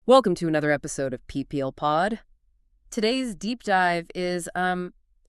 Welcome to another episode of PPL Pod. Today's deep dive is,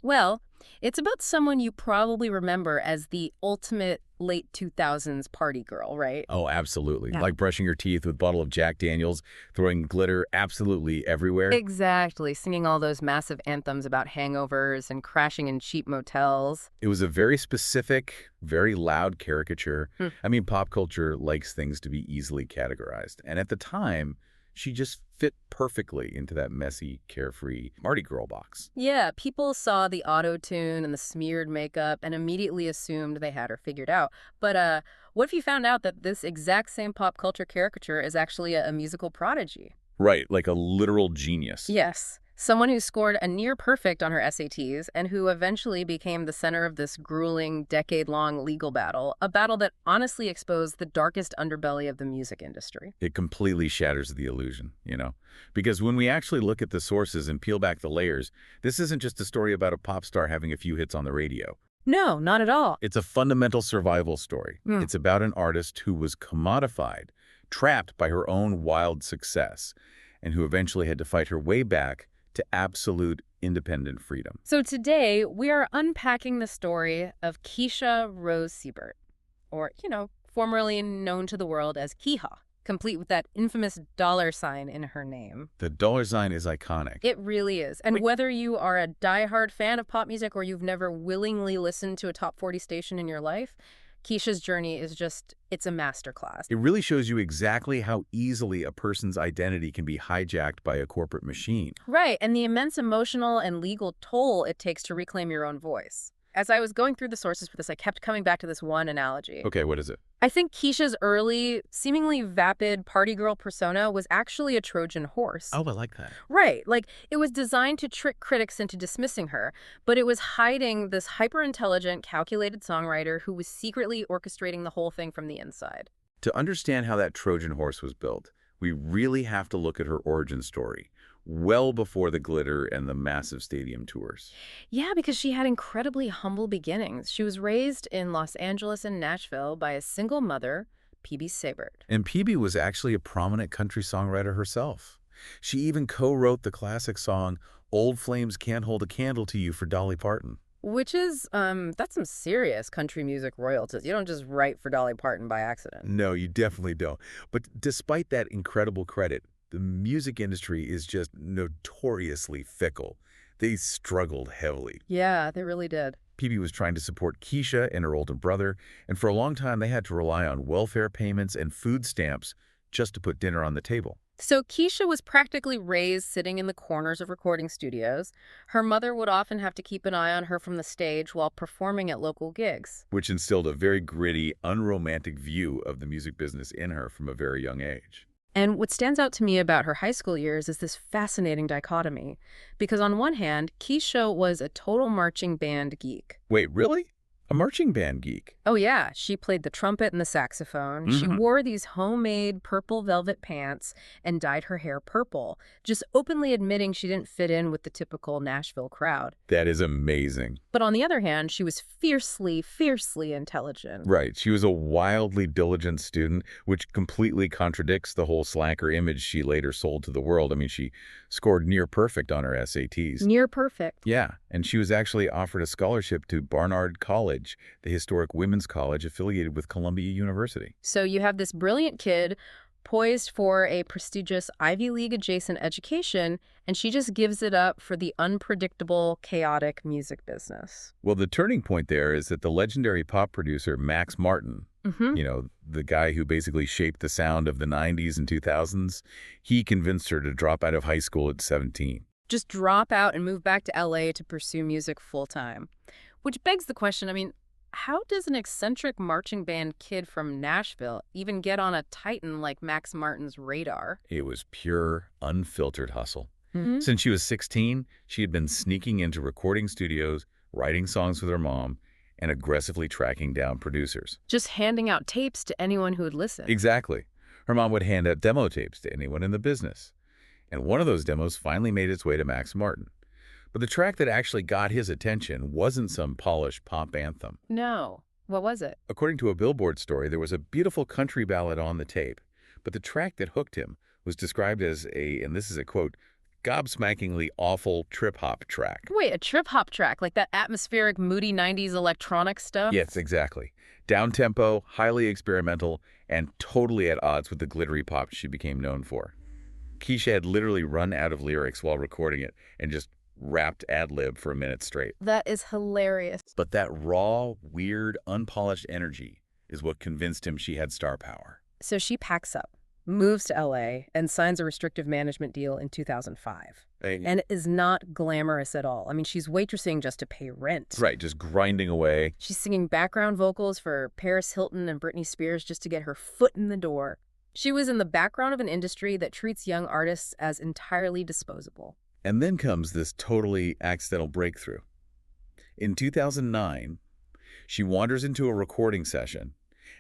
well, it's about someone you probably remember as the ultimate late 2000s party girl, right? Oh, absolutely. Yeah. Like brushing your teeth with a bottle of Jack Daniels, throwing glitter absolutely everywhere. Exactly, singing all those massive anthems about hangovers and crashing in cheap motels. It was a very specific, very loud caricature. I mean, pop culture likes things to be easily categorized. And at the time, she just fit perfectly into that messy, carefree party girl box. Yeah, people saw the auto-tune and the smeared makeup and immediately assumed they had her figured out. But what if you found out that this exact same pop culture caricature is actually a musical prodigy? Right, like a literal genius. Yes. Someone who scored a near perfect on her SATs and who eventually became the center of this grueling, decade-long legal battle, a battle that honestly exposed the darkest underbelly of the music industry. It completely shatters the illusion, Because when we actually look at the sources and peel back the layers, this isn't just a story about a pop star having a few hits on the radio. No, not at all. It's a fundamental survival story. It's about an artist who was commodified, trapped by her own wild success, and who eventually had to fight her way back to absolute independent freedom. So today, we are unpacking the story of Kesha Rose Sebert, or, formerly known to the world as Keha, complete with that infamous $sign in her name. The $sign is iconic. It really is. And whether you are a diehard fan of pop music or you've never willingly listened to a top 40 station in your life, Kesha's journey is it's a masterclass. It really shows you exactly how easily a person's identity can be hijacked by a corporate machine. Right, and the immense emotional and legal toll it takes to reclaim your own voice. As I was going through the sources for this, I kept coming back to this one analogy. Okay, what is it? I think Kesha's early, seemingly vapid party girl persona was actually a Trojan horse. Oh, I like that. Right, like it was designed to trick critics into dismissing her, but it was hiding this hyper-intelligent, calculated songwriter who was secretly orchestrating the whole thing from the inside. To understand how that Trojan horse was built, we really have to look at her origin story, well before the glitter and the massive stadium tours. Yeah, because she had incredibly humble beginnings. She was raised in Los Angeles and Nashville by a single mother, PB Sebert. And PB was actually a prominent country songwriter herself. She even co-wrote the classic song, Old Flames Can't Hold a Candle to You for Dolly Parton. Which is, that's some serious country music royalties. You don't just write for Dolly Parton by accident. No, you definitely don't. But despite that incredible credit, the music industry is just notoriously fickle. They struggled heavily. Yeah, they really did. PB was trying to support Kesha and her older brother, and for a long time they had to rely on welfare payments and food stamps just to put dinner on the table. So Kesha was practically raised sitting in the corners of recording studios. Her mother would often have to keep an eye on her from the stage while performing at local gigs. Which instilled a very gritty, unromantic view of the music business in her from a very young age. And what stands out to me about her high school years is this fascinating dichotomy. Because on one hand, Kesha was a total marching band geek. Wait, really? A marching band geek? Oh yeah, she played the trumpet and the saxophone. She wore these homemade purple velvet pants and dyed her hair purple, just openly admitting she didn't fit in with the typical Nashville crowd. That is amazing. But on the other hand, she was fiercely, fiercely intelligent. Right. She was a wildly diligent student, which completely contradicts the whole slacker image she later sold to the world. I mean, she scored near perfect on her SATs. Near perfect. Yeah, and she was actually offered a scholarship to Barnard College, the historic women's college affiliated with Columbia University. So you have this brilliant kid poised for a prestigious Ivy League adjacent education, and she just gives it up for the unpredictable, chaotic music business. Well, the turning point there is that the legendary pop producer Max Martin, the guy who basically shaped the sound of the 90s and 2000s, he convinced her to drop out of high school at 17. Just drop out and move back to LA to pursue music full-time. Which begs the question, how does an eccentric marching band kid from Nashville even get on a titan like Max Martin's radar? It was pure, unfiltered hustle. Since she was 16, she had been sneaking into recording studios, writing songs with her mom, and aggressively tracking down producers. Just handing out tapes to anyone who would listen. Exactly. Her mom would hand out demo tapes to anyone in the business. And one of those demos finally made its way to Max Martin. But the track that actually got his attention wasn't some polished pop anthem. No. What was it? According to a Billboard story, there was a beautiful country ballad on the tape, but the track that hooked him was described as and this is a quote, gobsmackingly awful trip-hop track. Wait, a trip-hop track, like that atmospheric, moody 90s electronic stuff? Yes, exactly. Down-tempo, highly experimental, and totally at odds with the glittery pop she became known for. Kesha had literally run out of lyrics while recording it and just rapped ad-lib for a minute straight. That is hilarious. But that raw, weird, unpolished energy is what convinced him she had star power. So she packs up, moves to LA, and signs a restrictive management deal in 2005. And it is not glamorous at all. I mean, she's waitressing just to pay rent. Right, just grinding away. She's singing background vocals for Paris Hilton and Britney Spears just to get her foot in the door. She was in the background of an industry that treats young artists as entirely disposable. And then comes this totally accidental breakthrough. In 2009, she wanders into a recording session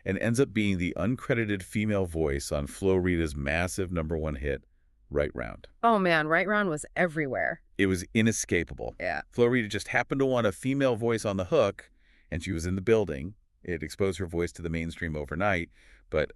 and ends up being the uncredited female voice on Flo Rida's massive #1 hit, Right Round. Oh man, Right Round was everywhere. It was inescapable. Yeah. Flo Rida just happened to want a female voice on the hook, and she was in the building. It exposed her voice to the mainstream overnight, but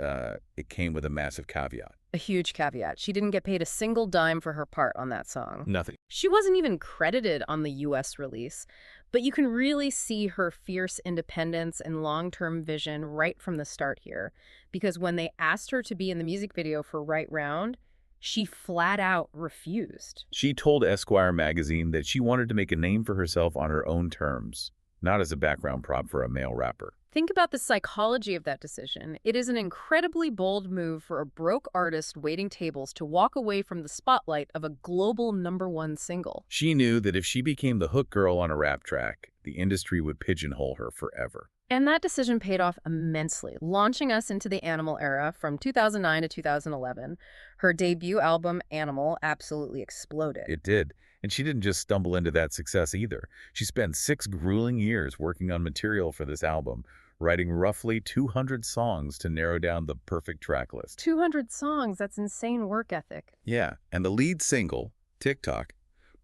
it came with a massive caveat. A huge caveat. She didn't get paid a single dime for her part on that song. Nothing. She wasn't even credited on the US release, but you can really see her fierce independence and long-term vision right from the start here, because when they asked her to be in the music video for Right Round, she flat out refused. She told Esquire magazine that she wanted to make a name for herself on her own terms, not as a background prop for a male rapper. Think about the psychology of that decision. It is an incredibly bold move for a broke artist waiting tables to walk away from the spotlight of a global #1 single. She knew that if she became the hook girl on a rap track, the industry would pigeonhole her forever. And that decision paid off immensely, launching us into the Animal era from 2009 to 2011. Her debut album, Animal, absolutely exploded. It did. And she didn't just stumble into that success either. She spent 6 grueling years working on material for this album, writing roughly 200 songs to narrow down the perfect track list. 200 songs, that's insane work ethic. Yeah, and the lead single, TikTok,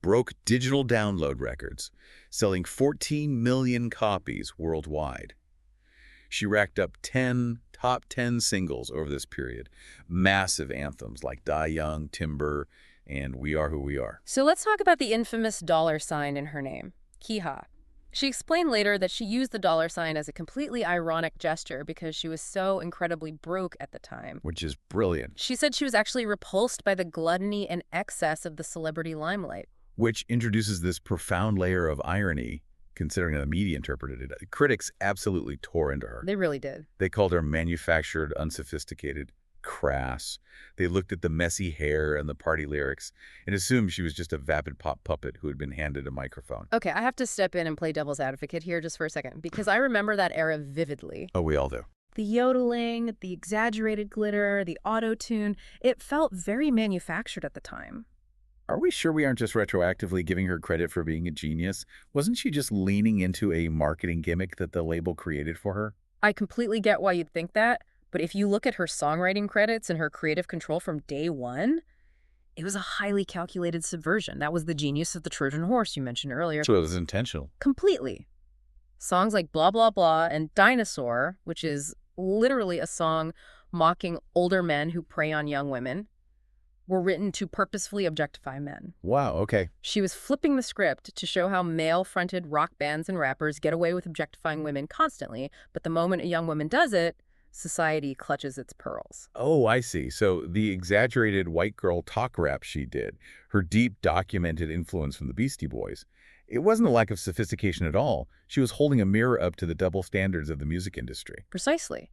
broke digital download records, selling 14 million copies worldwide. She racked up 10 top 10 singles over this period, massive anthems like Die Young, Timber, and We Are Who We Are. So let's talk about the infamous $sign in her name, Keha. She explained later that she used the $sign as a completely ironic gesture because she was so incredibly broke at the time. Which is brilliant. She said she was actually repulsed by the gluttony and excess of the celebrity limelight. Which introduces this profound layer of irony, considering how the media interpreted it. Critics absolutely tore into her. They really did. They called her manufactured, unsophisticated, crass. They looked at the messy hair and the party lyrics and assumed she was just a vapid pop puppet who had been handed a microphone. Okay, I have to step in and play devil's advocate here just for a second, because I remember that era vividly. Oh, we all do. The yodeling, the exaggerated glitter, the auto-tune, it felt very manufactured at the time. Are we sure we aren't just retroactively giving her credit for being a genius? Wasn't she just leaning into a marketing gimmick that the label created for her? I completely get why you'd think that, but if you look at her songwriting credits and her creative control from day one, it was a highly calculated subversion. That was the genius of the Trojan horse you mentioned earlier. So it was intentional. Completely. Songs like Blah Blah Blah and Dinosaur, which is literally a song mocking older men who prey on young women, were written to purposefully objectify men. Wow, okay. She was flipping the script to show how male-fronted rock bands and rappers get away with objectifying women constantly, but the moment a young woman does it, society clutches its pearls. Oh, I see. So the exaggerated white girl talk rap she did, her deep documented influence from the Beastie Boys, it wasn't a lack of sophistication at all. She was holding a mirror up to the double standards of the music industry. Precisely.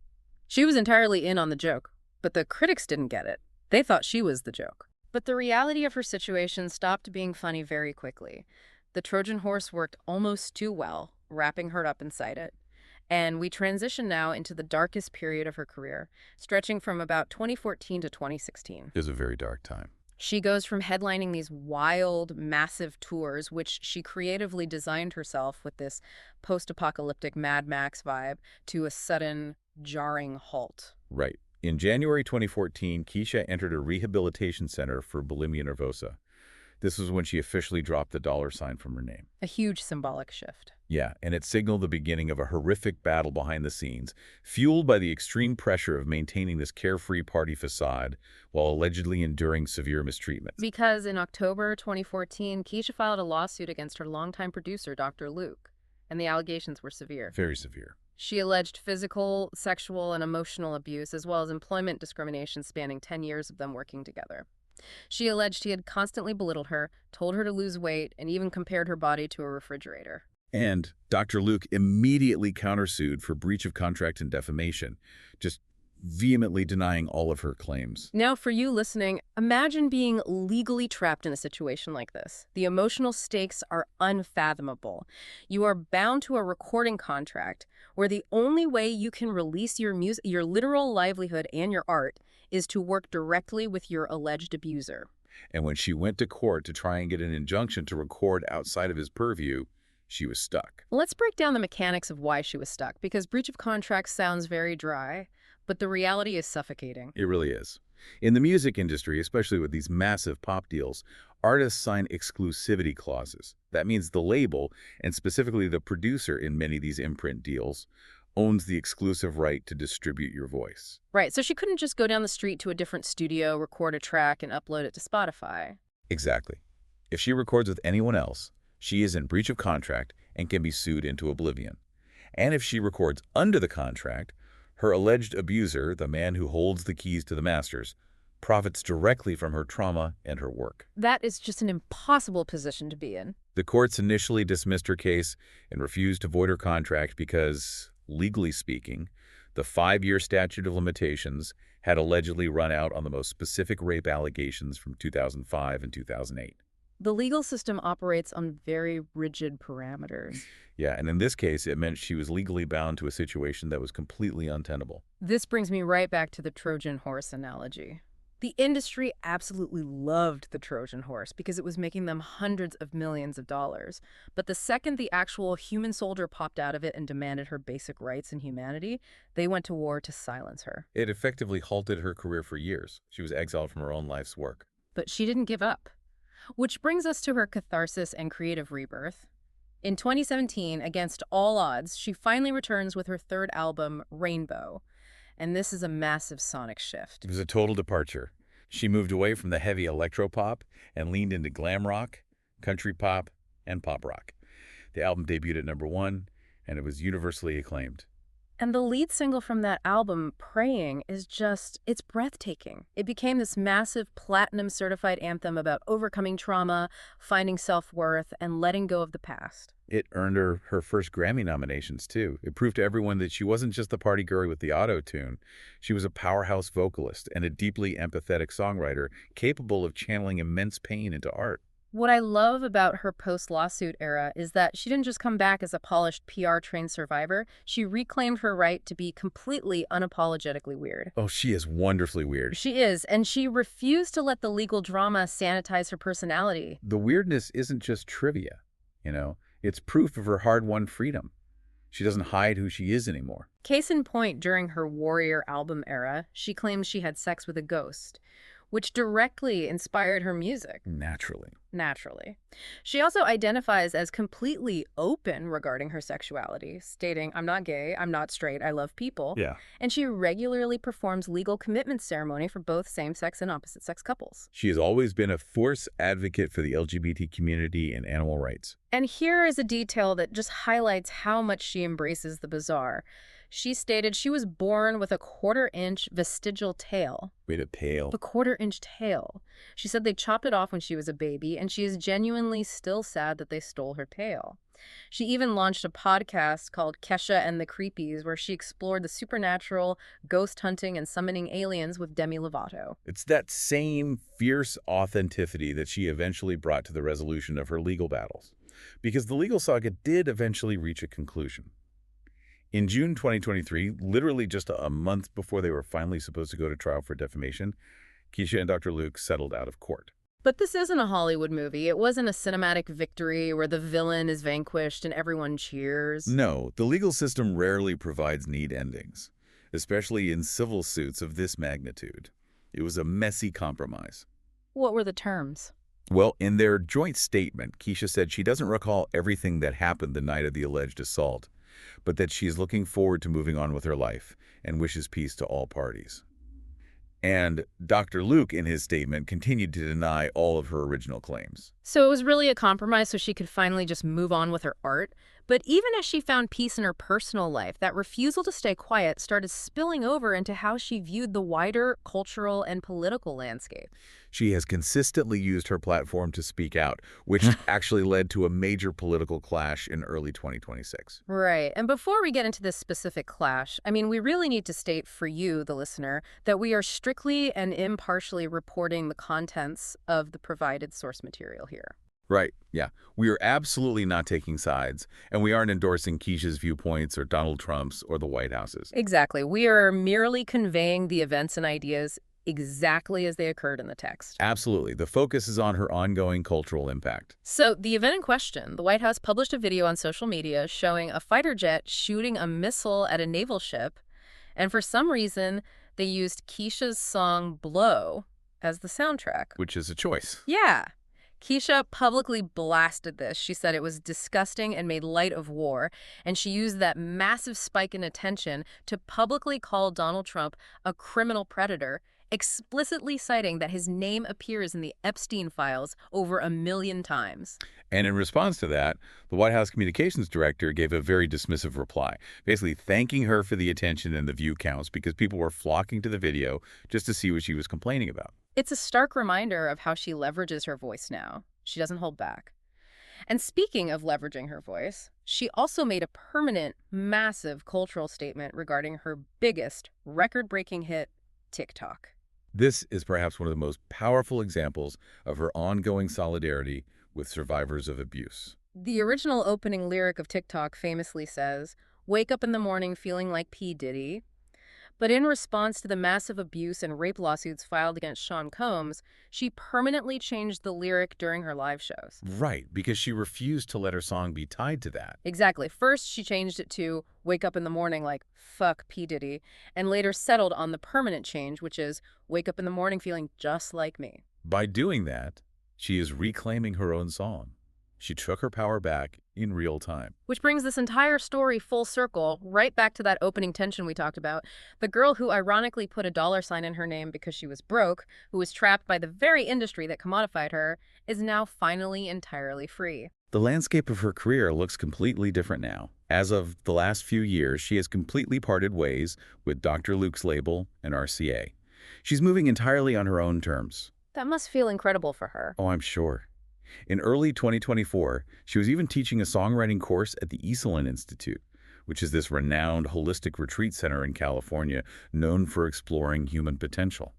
She was entirely in on the joke, but the critics didn't get it. They thought she was the joke. But the reality of her situation stopped being funny very quickly. The Trojan horse worked almost too well, wrapping her up inside it. And we transition now into the darkest period of her career, stretching from about 2014 to 2016. It was a very dark time. She goes from headlining these wild, massive tours, which she creatively designed herself with this post-apocalyptic Mad Max vibe, to a sudden, jarring halt. Right. In January 2014, Kesha entered a rehabilitation center for bulimia nervosa. This was when she officially dropped the $ from her name. A huge symbolic shift. Yeah, and it signaled the beginning of a horrific battle behind the scenes, fueled by the extreme pressure of maintaining this carefree party facade while allegedly enduring severe mistreatment. Because in October 2014, Kesha filed a lawsuit against her longtime producer, Dr. Luke, and the allegations were severe. Very severe. She alleged physical, sexual, and emotional abuse, as well as employment discrimination spanning 10 years of them working together. She alleged he had constantly belittled her, told her to lose weight, and even compared her body to a refrigerator. And Dr. Luke immediately countersued for breach of contract and defamation, just vehemently denying all of her claims. Now, for you listening, imagine being legally trapped in a situation like this. The emotional stakes are unfathomable. You are bound to a recording contract where the only way you can release your music, your literal livelihood and your art, is to work directly with your alleged abuser. And when she went to court to try and get an injunction to record outside of his purview, she was stuck. Let's break down the mechanics of why she was stuck, because breach of contract sounds very dry, but the reality is suffocating. It really is. In the music industry, especially with these massive pop deals, artists sign exclusivity clauses. That means the label, and specifically the producer in many of these imprint deals, owns the exclusive right to distribute your voice. Right, so she couldn't just go down the street to a different studio, record a track, and upload it to Spotify. Exactly. If she records with anyone else, she is in breach of contract and can be sued into oblivion. And if she records under the contract, her alleged abuser, the man who holds the keys to the masters, profits directly from her trauma and her work. That is just an impossible position to be in. The courts initially dismissed her case and refused to void her contract because, legally speaking, the 5-year statute of limitations had allegedly run out on the most specific rape allegations from 2005 and 2008. The legal system operates on very rigid parameters. Yeah, and in this case, it meant she was legally bound to a situation that was completely untenable. This brings me right back to the Trojan horse analogy. The industry absolutely loved the Trojan horse because it was making them hundreds of millions of dollars. But the second the actual human soldier popped out of it and demanded her basic rights and humanity, they went to war to silence her. It effectively halted her career for years. She was exiled from her own life's work. But she didn't give up. Which brings us to her catharsis and creative rebirth. In 2017, against all odds, she finally returns with her third album, Rainbow. And this is a massive sonic shift. It was a total departure. She moved away from the heavy electropop and leaned into glam rock, country pop, and pop rock. The album debuted at #1, and it was universally acclaimed. And the lead single from that album, Praying, is it's breathtaking. It became this massive platinum-certified anthem about overcoming trauma, finding self-worth, and letting go of the past. It earned her first Grammy nominations, too. It proved to everyone that she wasn't just the party girl with the auto-tune. She was a powerhouse vocalist and a deeply empathetic songwriter capable of channeling immense pain into art. What I love about her post-lawsuit era is that she didn't just come back as a polished PR-trained survivor. She reclaimed her right to be completely unapologetically weird. Oh, she is wonderfully weird. She is, and she refused to let the legal drama sanitize her personality. The weirdness isn't just trivia, It's proof of her hard-won freedom. She doesn't hide who she is anymore. Case in point, during her Warrior album era, she claims she had sex with a ghost, which directly inspired her music. Naturally. She also identifies as completely open regarding her sexuality, stating, "I'm not gay, I'm not straight, I love people." Yeah. And she regularly performs legal commitment ceremony for both same-sex and opposite-sex couples. She has always been a force advocate for the LGBT community and animal rights. And here is a detail that just highlights how much she embraces the bizarre. She stated she was born with a 1/4-inch vestigial tail. Wait, a tail? A 1/4-inch tail. She said they chopped it off when she was a baby, and she is genuinely still sad that they stole her tail. She even launched a podcast called Kesha and the Creepies, where she explored the supernatural, ghost hunting, and summoning aliens with Demi Lovato. It's that same fierce authenticity that she eventually brought to the resolution of her legal battles, because the legal saga did eventually reach a conclusion. In June 2023, literally just a month before they were finally supposed to go to trial for defamation, Kesha and Dr. Luke settled out of court. But this isn't a Hollywood movie. It wasn't a cinematic victory where the villain is vanquished and everyone cheers. No, the legal system rarely provides neat endings, especially in civil suits of this magnitude. It was a messy compromise. What were the terms? Well, in their joint statement, Kesha said she doesn't recall everything that happened the night of the alleged assault, but that she is looking forward to moving on with her life and wishes peace to all parties. And Dr. Luke, in his statement, continued to deny all of her original claims. So it was really a compromise so she could finally just move on with her art. But even as she found peace in her personal life, that refusal to stay quiet started spilling over into how she viewed the wider cultural and political landscape. She has consistently used her platform to speak out, which actually led to a major political clash in early 2026. Right. And before we get into this specific clash, I mean, we really need to state for you, the listener, that we are strictly and impartially reporting the contents of the provided source material here. Right, yeah. We are absolutely not taking sides, and we aren't endorsing Kesha's viewpoints or Donald Trump's or the White House's. Exactly. We are merely conveying the events and ideas exactly as they occurred in the text. Absolutely. The focus is on her ongoing cultural impact. So the event in question, the White House published a video on social media showing a fighter jet shooting a missile at a naval ship, and for some reason, they used Kesha's song Blow as the soundtrack. Which is a choice. Yeah. Kesha publicly blasted this. She said it was disgusting and made light of war, and she used that massive spike in attention to publicly call Donald Trump a criminal predator, explicitly citing that his name appears in the Epstein files over 1 million times. And in response to that, the White House communications director gave a very dismissive reply, basically thanking her for the attention and the view counts because people were flocking to the video just to see what she was complaining about. It's a stark reminder of how she leverages her voice now. She doesn't hold back. And speaking of leveraging her voice, she also made a permanent, massive cultural statement regarding her biggest record-breaking hit, TikTok. This is perhaps one of the most powerful examples of her ongoing solidarity with survivors of abuse. The original opening lyric of TikTok famously says, "Wake up in the morning feeling like P. Diddy." But in response to the massive abuse and rape lawsuits filed against Sean Combs, she permanently changed the lyric during her live shows. Right, because she refused to let her song be tied to that. Exactly. First, she changed it to "Wake up in the morning like fuck P. Diddy," and later settled on the permanent change, which is "Wake up in the morning feeling just like me." By doing that, she is reclaiming her own song. She took her power back in real time. Which brings this entire story full circle, right back to that opening tension we talked about. The girl who ironically put a $sign in her name because she was broke, who was trapped by the very industry that commodified her, is now finally entirely free. The landscape of her career looks completely different now. As of the last few years, she has completely parted ways with Dr. Luke's label and RCA. She's moving entirely on her own terms. That must feel incredible for her. Oh, I'm sure. In early 2024, she was even teaching a songwriting course at the Esalen Institute, which is this renowned holistic retreat center in California known for exploring human potential.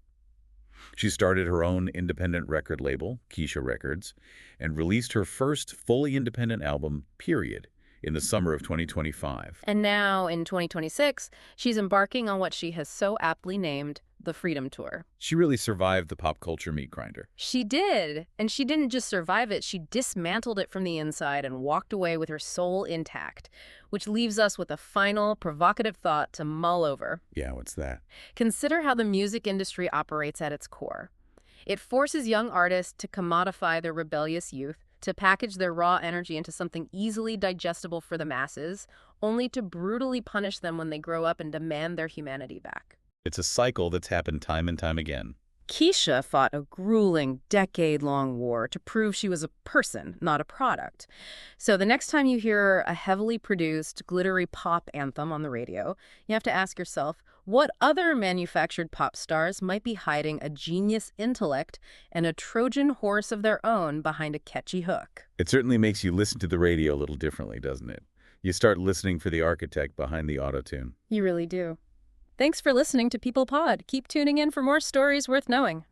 She started her own independent record label, Kesha Records, and released her first fully independent album, Period, in the summer of 2025. And now, in 2026, she's embarking on what she has so aptly named the Freedom Tour. She really survived the pop culture meat grinder. She did. And she didn't just survive it, she dismantled it from the inside and walked away with her soul intact, which leaves us with a final, provocative thought to mull over. Yeah, what's that? Consider how the music industry operates at its core. It forces young artists to commodify their rebellious youth, to package their raw energy into something easily digestible for the masses, only to brutally punish them when they grow up and demand their humanity back. It's a cycle that's happened time and time again. Kesha fought a grueling, decade-long war to prove she was a person, not a product. So the next time you hear a heavily produced, glittery pop anthem on the radio, you have to ask yourself, what other manufactured pop stars might be hiding a genius intellect and a Trojan horse of their own behind a catchy hook? It certainly makes you listen to the radio a little differently, doesn't it? You start listening for the architect behind the auto-tune. You really do. Thanks for listening to People Pod. Keep tuning in for more stories worth knowing.